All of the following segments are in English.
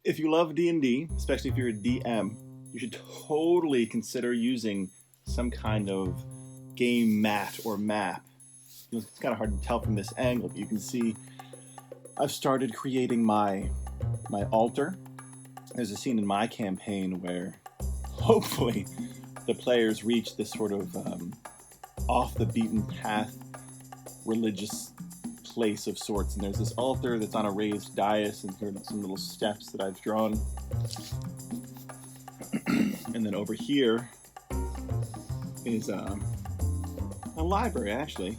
If you love D&D, especially if you're a DM, you should totally consider using some kind of game mat or map. It's kind of hard to tell from this angle, but you can see I've started creating my altar. There's a scene in my campaign where hopefully the players reach this sort of off the beaten path religious place of sorts, and there's this altar that's on a raised dais, and here are some little steps that I've drawn. And then over here is a library, actually.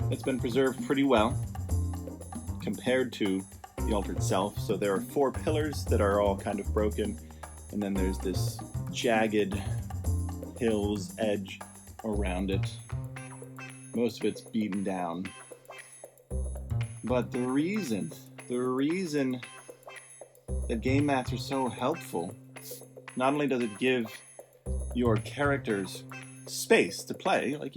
It's been preserved pretty well compared to the altar itself. So there are 4 pillars that are all kind of broken, and then there's this jagged hill's edge around it. Most of it's beaten down. But the reason that game mats are so helpful, not only does it give your characters space to play, like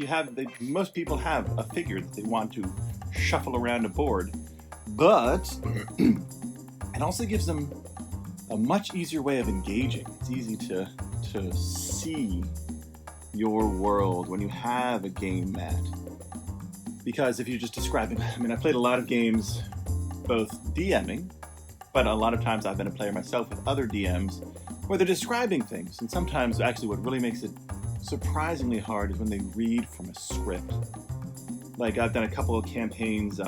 most people have a figure that they want to shuffle around a board, but it also gives them a much easier way of engaging. It's easy to see your world when you have a game mat. Because if you're just describing, I played a lot of games, both DMing, but a lot of times I've been a player myself with other DMs, where they're describing things. And sometimes, actually, what really makes it surprisingly hard is when they read from a script. Like, I've done a couple of campaigns,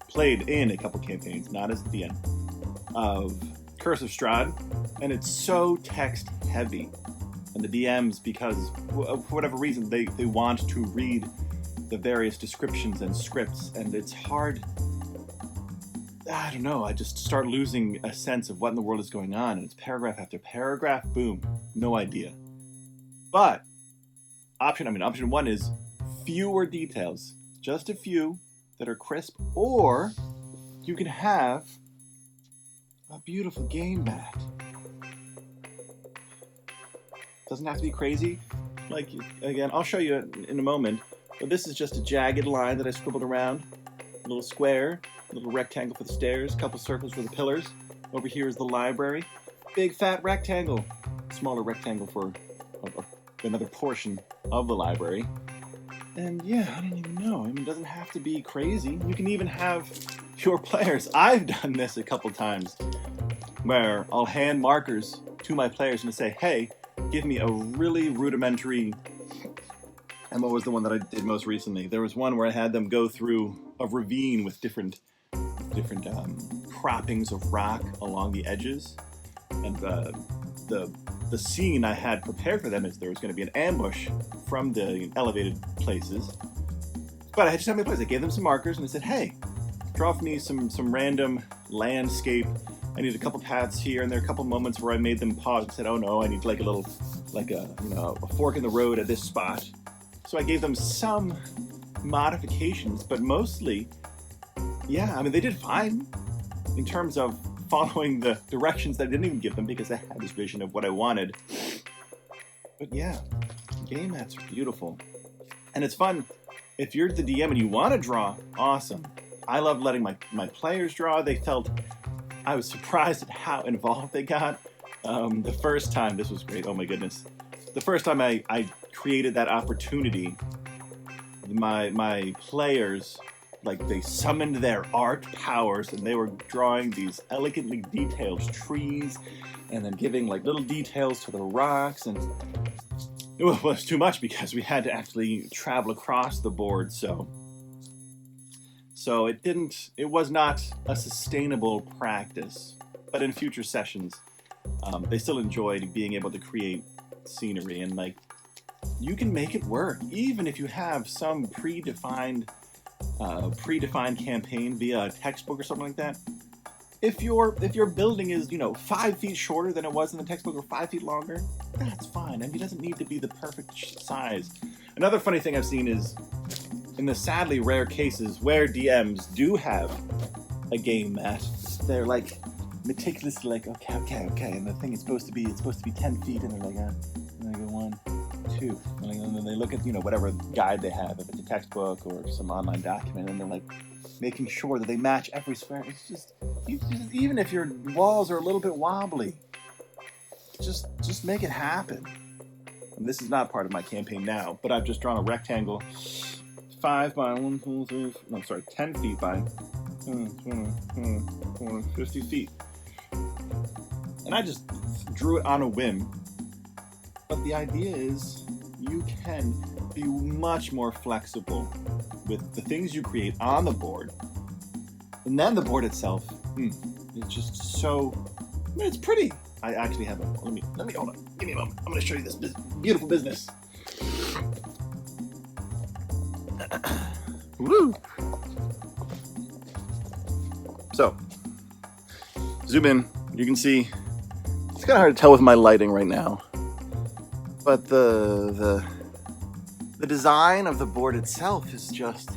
played in a couple of campaigns, not as the DM, of Curse of Strahd, and it's so text-heavy. And the DMs, because, for whatever reason, they want to read the various descriptions and scripts, and it's hard. I don't know, I just start losing a sense of what in the world is going on, and it's paragraph after paragraph, boom, no idea. But option 1 is fewer details, just a few that are crisp, or you can have a beautiful game mat. Doesn't have to be crazy. Like, again, I'll show you in a moment. But this is just a jagged line that I scribbled around. A little square, a little rectangle for the stairs, a couple circles for the pillars. Over here is the library. Big fat rectangle. Smaller rectangle for another portion of the library. And yeah, I don't even know. It doesn't have to be crazy. You can even have your players. I've done this a couple times where I'll hand markers to my players and say, hey, give me a really rudimentary. And what was the one that I did most recently? There was one where I had them go through a ravine with different croppings of rock along the edges. And the scene I had prepared for them is there was going to be an ambush from the elevated places. But I just had my players. I gave them some markers and I said, hey, draw for me some random landscape. I need a couple paths here, and there are a couple moments where I made them pause and said, oh no, I need a fork in the road at this spot. So I gave them some modifications, but mostly, they did fine in terms of following the directions that I didn't even give them because I had this vision of what I wanted. But yeah, game mats are beautiful. And it's fun. If you're the DM and you want to draw, awesome. I love letting my players draw. I was surprised at how involved they got. The first time, this was great, oh my goodness. The first time I created that opportunity, my players, they summoned their art powers, and they were drawing these elegantly detailed trees, and then giving little details to the rocks, and it was too much because we had to actually travel across the board, so it was not a sustainable practice. But in future sessions, they still enjoyed being able to create scenery, and you can make it work even if you have some predefined campaign via a textbook or something like that. If your building is 5 feet shorter than it was in the textbook or 5 feet longer, that's fine. It doesn't need to be the perfect size. Another funny thing I've seen is in the sadly rare cases where DMs do have a game mat, they're meticulously okay, and the thing is supposed to be 10 feet, and they're and they go 1, 2, and then they look at whatever guide they have, if it's a textbook or some online document, and they're making sure that they match every square. It's just Even if your walls are a little bit wobbly, just make it happen. And this is not part of my campaign now, but I've just drawn a rectangle 5 by 1, 2, 3, no, sorry, 10 feet by 50 feet. And I just drew it on a whim. But the idea is you can be much more flexible with the things you create on the board. And then the board itself, it's just so, I mean, it's pretty. I actually have a, let me hold on. Give me a moment. I'm going to show you this beautiful business. Woo! So, zoom in. You can see, it's kind of hard to tell with my lighting right now, but the design of the board itself is just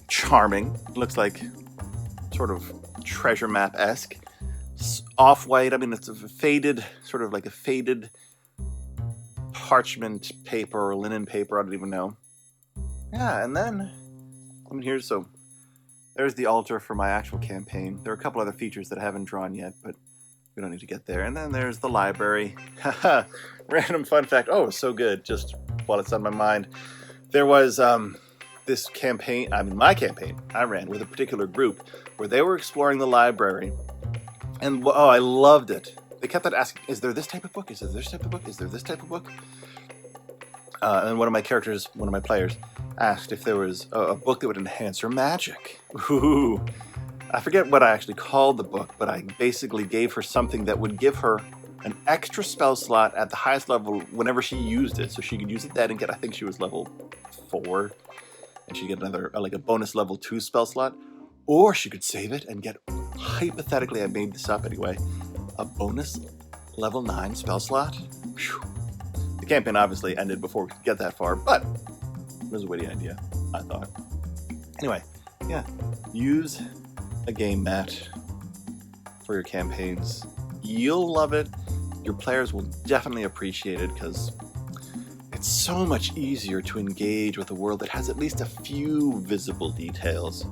charming. It looks like sort of treasure map-esque. Off-white, I mean, it's a faded, sort of like a faded parchment paper or linen paper, I don't even know. Yeah, and then, I mean, so there's the altar for my actual campaign. There are a couple other features that I haven't drawn yet, but we don't need to get there. And then there's the library. Haha, random fun fact. Oh, it's so good, just while it's on my mind. There was this campaign, my campaign I ran with a particular group where they were exploring the library. And oh, I loved it. They kept on asking, is there this type of book? Is there this type of book? Is there this type of book? And one of my players, asked if there was a book that would enhance her magic. Ooh. I forget what I actually called the book, but I basically gave her something that would give her an extra spell slot at the highest level whenever she used it. So she could use it then and get, I think she was level 4, and she'd get another, like a bonus level 2 spell slot. Or she could save it and get, hypothetically, I made this up anyway, a bonus level 9 spell slot. Whew. The campaign obviously ended before we could get that far, but it was a witty idea, I thought. Anyway, yeah, use a game mat for your campaigns. You'll love it. Your players will definitely appreciate it because it's so much easier to engage with a world that has at least a few visible details.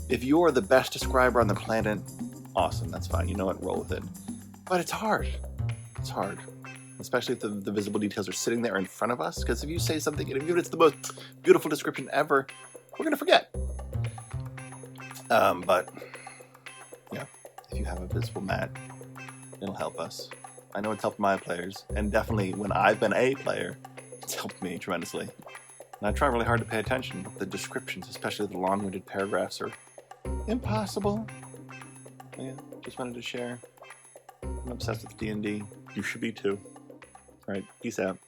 If you're the best describer on the planet, awesome, that's fine. You know what, roll with it. But it's hard. It's hard. Especially if the visible details are sitting there in front of us. Because if you say something, and even if it's the most beautiful description ever, we're going to forget. But, yeah, if you have a visible mat, it'll help us. I know it's helped my players. And definitely when I've been a player, it's helped me tremendously. And I try really hard to pay attention. The descriptions, especially the long-winded paragraphs, are impossible. Yeah, just wanted to share. I'm obsessed with D&D. You should be too. All right, peace out.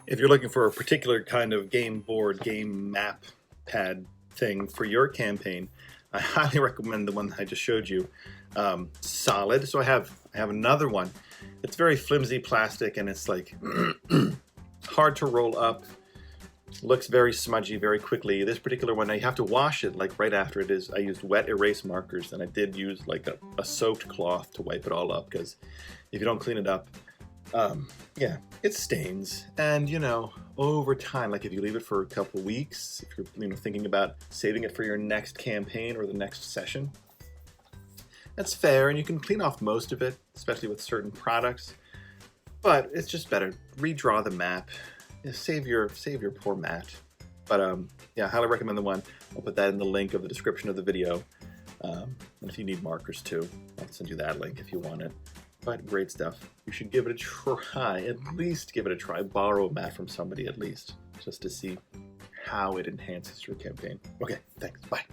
If you're looking for a particular kind of game board, game map pad thing for your campaign, I highly recommend the one I just showed you. Solid. So I have another one. It's very flimsy plastic and it's like hard to roll up. Looks very smudgy very quickly. This particular one, I have to wash it like right after it is. I used wet erase markers and I did use like a soaked cloth to wipe it all up because if you don't clean it up, yeah, it stains. And you know, over time, like if you leave it for a couple weeks, if you're thinking about saving it for your next campaign or the next session, that's fair, and you can clean off most of it, especially with certain products. But it's just better. Redraw the map. Save your poor mat. But yeah, I highly recommend the one. I'll put that in the link of the description of the video. And if you need markers too, I'll send you that link if you want it. But great stuff. You should give it a try. At least give it a try. Borrow a mat from somebody at least, just to see how it enhances your campaign. Okay, thanks. Bye.